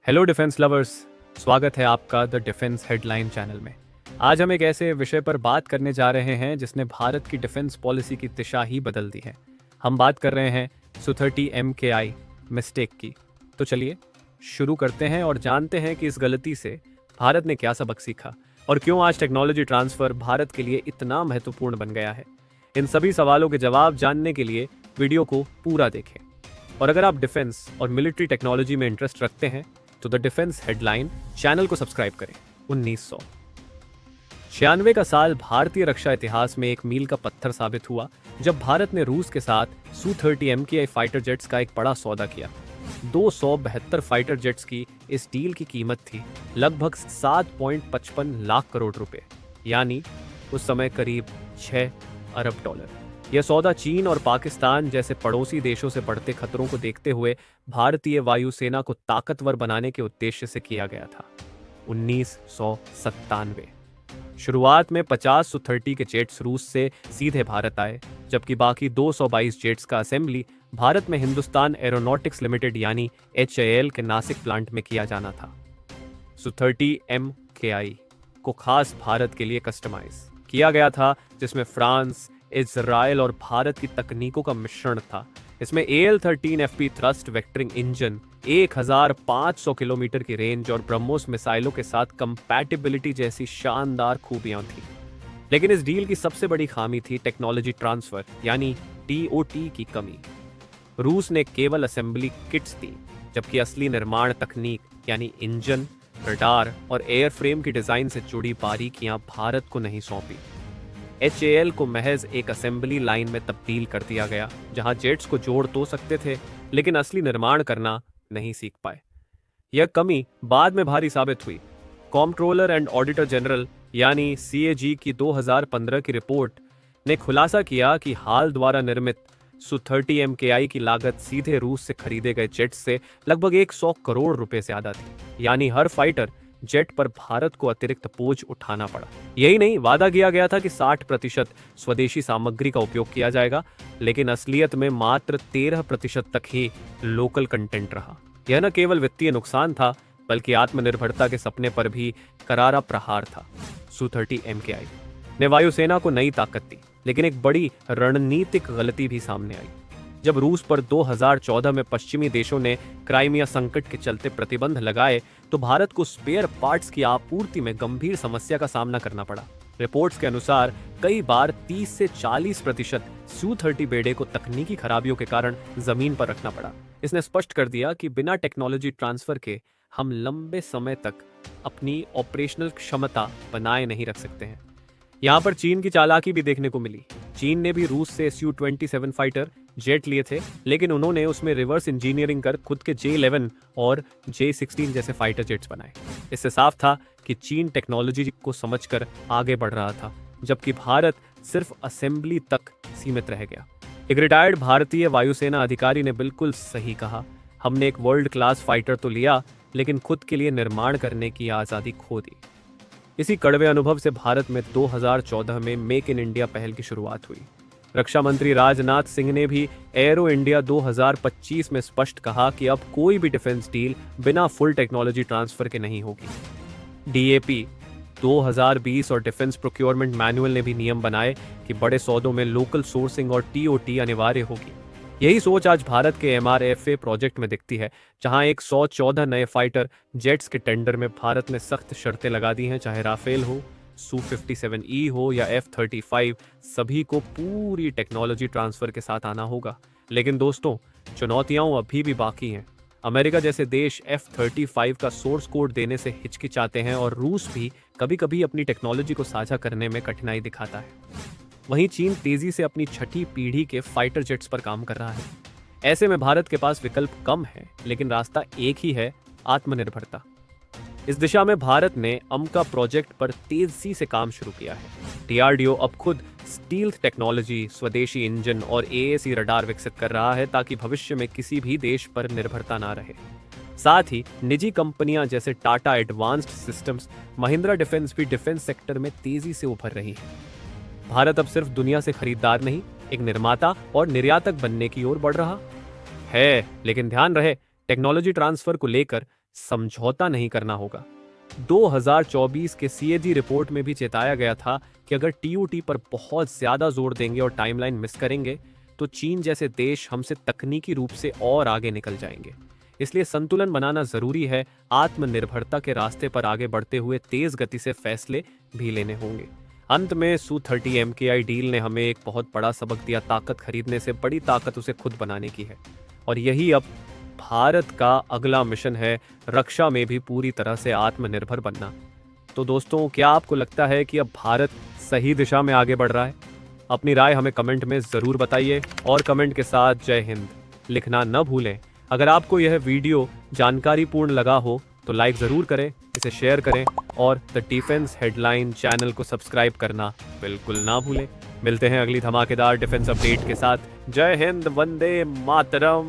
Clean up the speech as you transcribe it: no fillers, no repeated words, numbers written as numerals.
Hello defence lovers, स्वागत है आपका द डिफेंस हेडलाइन चैनल में। आज हम एक ऐसे विषय पर बात करने जा रहे हैं जिसने भारत की डिफेंस पॉलिसी की दिशा ही बदल दी है। हम बात कर रहे हैं Su-30 MKI मिस्टेक की। तो चलिए शुरू करते हैं और जानते हैं कि इस गलती से भारत ने क्या सबक सीखा और क्यों आज टेक्नोलॉजी ट्रांसफर भारत के लिए इतना महत्वपूर्ण बन गया है। इन सभी सवालों के जवाब जानने के लिए वीडियो को पूरा देखें। और अगर आप डिफेंस और मिलिट्री टेक्नोलॉजी में इंटरेस्ट रखते हैं तो द डिफेंस हेडलाइन चैनल को सब्सक्राइब करें। 1996 का साल भारतीय रक्षा इतिहास में एक मील का पत्थर साबित हुआ जब भारत ने रूस के साथ Su-30 MKI फाइटर जेट्स का एक बड़ा सौदा किया। 272 फाइटर जेट्स की इस डील की कीमत थी लगभग 7.55 लाख करोड़ रुपए, यानी उस समय करीब 6 अरब डॉलर। यह सौदा चीन और पाकिस्तान जैसे पड़ोसी देशों से बढ़ते खतरों को देखते हुए भारतीय वायुसेना को ताकतवर बनाने के उद्देश्य से किया गया था। 1997 शुरुआत में 50 Su-30 के जेट्स रूस से सीधे भारत आए, जबकि बाकी 222 जेट्स का असेंबली भारत में हिंदुस्तान एरोनॉटिक्स लिमिटेड यानी HAL के नासिक प्लांट में किया जाना था। Su-30 MKI को खास भारत के लिए कस्टमाइज किया गया था, जिसमें फ्रांस, इजराइल और भारत की तकनीकों का मिश्रण था। इसमें AL-13FP thrust vectoring engine, 1500 kilometre की रेंज और ब्रह्मोस मिसाइलों के साथ कंपैटिबिलिटी जैसी शानदार खूबियां थीं। लेकिन इस डील की सबसे बड़ी खामी थी टेक्नोलॉजी ट्रांसफर यानी TOT की कमी। रूस ने केवल असेंबली किट्स दी, जबकि असली निर्माण तकनीक यानी इंजन, रडार और एयरफ्रेम की डिजाइन से जुड़ी बारीकियां भारत को नहीं सौंपी। HAL को महज एक असेंबली लाइन में तब्दील कर दिया गया, जहां जेट्स को जोड़ तो सकते थे लेकिन असली निर्माण करना नहीं सीख पाए। यह कमी बाद में भारी साबित हुई। कॉम्प्ट्रोलर एंड ऑडिटर जनरल यानी CAG की 2015 की रिपोर्ट ने खुलासा किया कि हाल द्वारा निर्मित Su-30 MKI की लागत सीधे रूस से खरीदे गए जेट्स से लगभग 100 करोड़ रुपए ज्यादा थी, यानी हर फाइटर जेट पर भारत को अतिरिक्त बोझ उठाना पड़ा। यही नहीं, वादा किया गया था कि 60% स्वदेशी सामग्री का उपयोग किया जाएगा, लेकिन असलियत में मात्र 13% तक ही लोकल कंटेंट रहा। यह न केवल वित्तीय नुकसान था, बल्कि आत्मनिर्भरता के सपने पर भी करारा प्रहार था। Su-30 MKI ने वायुसेना को नई ताकत दी, लेकिन एक बड़ी रणनीतिक गलती भी सामने आई। जब रूस पर 2014 में पश्चिमी देशों ने क्राइमिया संकट के चलते प्रतिबंध लगाए, तो भारत को स्पेयर पार्ट्स की आपूर्ति में गंभीर समस्या का सामना करना पड़ा। रिपोर्ट्स के अनुसार कई बार 30 से 40% Su-30 बेड़े को तकनीकी खराबियों के कारण जमीन पर रखना पड़ा। इसने स्पष्ट कर दिया कि बिना टेक्नोलॉजी ट्रांसफर के हम लंबे समय तक अपनी ऑपरेशनल क्षमता बनाए नहीं रख सकते हैं। यहाँ पर चीन की चालाकी भी देखने को मिली। चीन ने भी रूस से Su-27 फाइटर जेट लिए थे, लेकिन उन्होंने उसमें रिवर्स इंजीनियरिंग कर खुद के J-11 और J-16 जैसे फाइटर जेट्स बनाए। इससे साफ था कि चीन टेक्नोलॉजी को समझकर आगे बढ़ रहा था, जबकि भारत सिर्फ असेंबली तक सीमित रह गया। एक रिटायर्ड भारतीय वायुसेना अधिकारी ने बिल्कुल सही कहा, हमने एक वर्ल्ड क्लास फाइटर तो लिया, लेकिन खुद के लिए निर्माण करने की आज़ादी खो दी। इसी कड़वे अनुभव से भारत में 2014 में मेक इन इंडिया पहल की शुरुआत हुई। रक्षा मंत्री राजनाथ सिंह ने भी एरो इंडिया 2025 में स्पष्ट कहा कि अब कोई भी डिफेंस डील बिना फुल टेक्नोलॉजी ट्रांसफर के नहीं होगी। DAP 2020 और डिफेंस प्रोक्योरमेंट मैनुअल ने भी नियम बनाए कि बड़े सौदों में लोकल सोर्सिंग और TOT अनिवार्य होगी। यही सोच आज भारत के MRFA प्रोजेक्ट में दिखती है, जहां 114 नए फाइटर जेट्स के टेंडर में भारत ने सख्त शर्तें लगा दी हैं। चाहे राफेल हो, Su-57E हो या F-35, सभी को पूरी टेक्नोलॉजी ट्रांसफर के साथ आना होगा। लेकिन दोस्तों, चुनौतियां अभी भी बाकी हैं। अमेरिका जैसे देश F-35 का सोर्स कोड देने से हिचकिचाते हैं और रूस भी कभी कभी अपनी टेक्नोलॉजी को साझा करने में कठिनाई दिखाता है। वहीं चीन तेजी से अपनी छठी पीढ़ी के फाइटर जेट्स पर काम कर रहा है। ऐसे में भारत के पास विकल्प कम है, लेकिन रास्ता एक ही है, आत्मनिर्भरता। इस दिशा में भारत ने अमका प्रोजेक्ट पर तेजी से काम शुरू किया है। DRDO अब खुद स्टील्थ टेक्नोलॉजी, स्वदेशी इंजन और AEC रडार विकसित कर रहा है, ताकि भविष्य में किसी भी देश पर निर्भरता ना रहे। साथ ही निजी कंपनियां जैसे Tata advanced systems, Mahindra defence भी डिफेंस सेक्टर में तेजी से उभर रही है। भारत अब सिर्फ दुनिया से खरीदार नहीं, एक निर्माता और निर्यातक बनने की ओर बढ़ रहा है। लेकिन ध्यान रहे, टेक्नोलॉजी ट्रांसफर को लेकर समझौता नहीं करना होगा। 2024 के सीएजी रिपोर्ट में भी चेताया गया था कि अगर टीओटी पर बहुत ज्यादा जोर देंगे और टाइमलाइन मिस करेंगे तो चीन जैसे देश हमसे तकनीकी रूप से और आगे निकल जाएंगे। इसलिए संतुलन बनाना जरूरी है। आत्मनिर्भरता के रास्ते पर आगे बढ़ते हुए तेज गति से फैसले भी लेने होंगे। अंत में Su-30 MKI डील ने हमें एक बहुत बड़ा सबक दिया। ताकत खरीदने से बड़ी ताकत उसे खुद बनाने की है, और यही अब भारत का अगला मिशन है, रक्षा में भी पूरी तरह से आत्मनिर्भर बनना। तो दोस्तों, क्या आपको लगता है कि अब भारत सही दिशा में आगे बढ़ रहा है? अपनी राय हमें कमेंट में ज़रूर बताइए, और कमेंट के साथ जय हिंद लिखना न भूलें। अगर आपको यह वीडियो जानकारीपूर्ण लगा हो तो लाइक ज़रूर करें, इसे शेयर करें और द डिफेंस हेडलाइन चैनल को सब्सक्राइब करना बिल्कुल ना भूलें। मिलते हैं अगली धमाकेदार डिफेंस अपडेट के साथ। जय हिंद, वंदे मातरम।